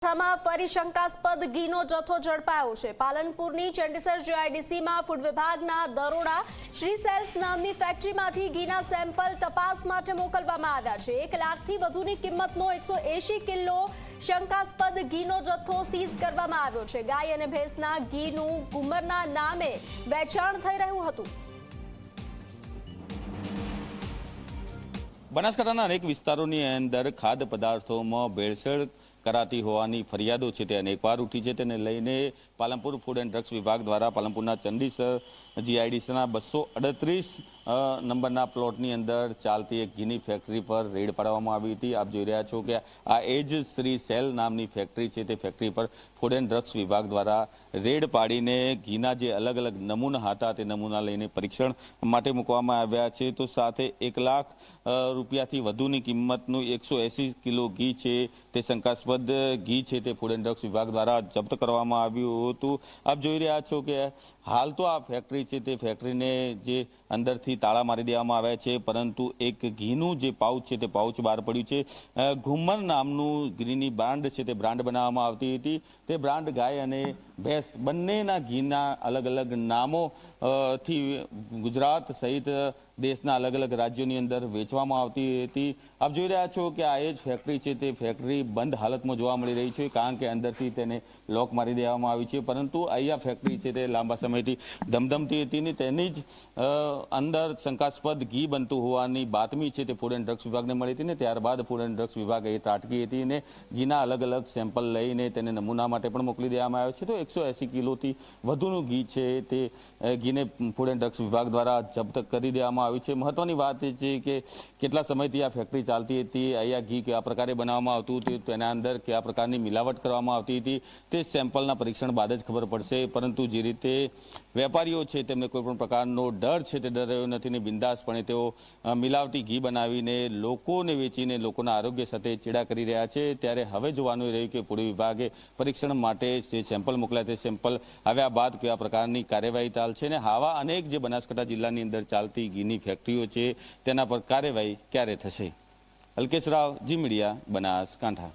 બનાસકાંઠામાં ફરી શંકાસ્પદ ઘીનો જથ્થો ઝડપાયો છે। પાલનપુરની ચંડીસર જીઆઈડીસીમાં ફૂડ વિભાગના દરોડા શ્રી સેલ્સ નામની ફેક્ટરીમાંથી ઘીના સેમ્પલ તપાસ માટે મોકલવામાં આવ્યા છે। 1 લાખથી વધુની કિંમતનો 180 કિલો શંકાસ્પદ ઘીનો જથ્થો સીઝ કરવામાં આવ્યો છે। ગાય અને ભેંસના ઘીનું ગુમરના નામે વેચાણ થઈ રહ્યું હતું। બનાસકાંઠાના અનેક વિસ્તારોની અંદર ખાદ્ય પદાર્થોમાં ભેળસેળ કરાતી હોવાની ફરિયાદો છે તે અનેકવાર ઉઠી છે। તેને લઈને પાલનપુર ફૂડ એન્ડ ડ્રગ્સ વિભાગ દ્વારા પાલનપુરના ચંડીસર જીઆઈડીસીના 238 નંબરના પ્લોટની અંદર ચાલતી એક ઘીની ફેક્ટરી પર રેડ પાડવામાં આવી હતી। આપ જોઈ રહ્યા છો કે આ એ જ શ્રી સેલ નામની ફેક્ટરી છે। તે ફેક્ટરી પર ફૂડ એન્ડ ડ્રગ્સ વિભાગ દ્વારા રેડ પાડીને ઘીના જે અલગ અલગ નમૂના હતા તે નમૂના લઈને પરીક્ષણ માટે મૂકવામાં આવ્યા છે। તો સાથે 1 લાખ રૂપિયાથી વધુની કિંમતનું 180 કિલો ઘી છે તે શંકાસ્પદ ઘી છે તે ફૂડ એન્ડ ડ્રગ્સ વિભાગ દ્વારા જપ્ત કરવામાં આવ્યું હતું। આપ જોઈ રહ્યા છો કે હાલ તો આ ફેક્ટરી છે તે ફેક્ટરીને જે અંદરથી તાળા મારી દેવામાં આવ્યા છે, પરંતુ એક ઘીનું જે પાઉચ છે તે પાઉચ બહાર પડ્યું છે। ઘુમર નામનું ઘીની બ્રાન્ડ છે તે બ્રાન્ડ બનાવવામાં આવતી હતી। તે બ્રાન્ડ ગાય અને ભેંસ બંનેના ઘીના અલગ અલગ નામો થી ગુજરાત સહિત દેશના અલગ અલગ રાજ્યોની અંદર વેચવામાં આવતી હતી। આપ જોઈ રહ્યા છો કે આ એ જ ફેક્ટરી છે તે ફેક્ટરી બંધ હાલતમાં જોવા મળી રહી છે, કારણ કે અંદરથી તેને લોક મારી દેવામાં આવી છે। પરંતુ અહીંયા ફેક્ટરી છે તે લાંબા સમયથી ધમધમતી હતી ને તેની જ અંદર શંકાસ્પદ ઘી બનતું હોવાની બાતમી છે તે ફૂડ એન્ડ ડ્રગ્સ વિભાગને મળી હતી ને ત્યારબાદ ફૂડ એન્ડ ડ્રગ્સ વિભાગે એ ત્રાટકી હતી ને ઘીના અલગ અલગ સેમ્પલ લઈને તેને નમૂના માટે પણ મોકલી દેવામાં આવ્યો છે। તો 180 કિલોથી વધુનું ઘી છે તે ઘીને ફૂડ એન્ડ ડ્રગ્સ વિભાગ દ્વારા જપ્ત કરી દેવામાં આવ્યું છે। મહત્વની વાત એ છે કે કેટલા સમયથી આ ફેક્ટરી ચાલતી હતી, અહીંયા ઘી કયા પ્રકારે બનાવવામાં આવતું હતું, તેના અંદર કયા પ્રકારની મિલાવટ કરવામાં આવતી હતી તે સેમ્પલના પરીક્ષણ બાદ જ ખબર પડશે। પરંતુ જે રીતે વેપારીઓ છે તેમને કોઈ પણ પ્રકારનો ડર છે તે ડર રહ્યો નથી ને બિંદાસપણે તેઓ મિલાવટી ઘી બનાવીને લોકોને વેચીને લોકોના આરોગ્ય સાથે ચેડા કરી રહ્યા છે। ત્યારે હવે જોવાનું રહ્યું કે ફૂડ વિભાગે પરીક્ષણ માટે જે સેમ્પલ મોકલ્યા તે સેમ્પલ આવ્યા બાદ કયા પ્રકારની કાર્યવાહી ચાલશે ને આવા અનેક જે બનાસકાંઠા જિલ્લાની અંદર ચાલતી ઘીની ફેક્ટરીઓ છે તેના પર કાર્યવાહી ક્યારે થશે। અલ્કેશ રાવ, જી મીડિયા, બનાસકાંઠા।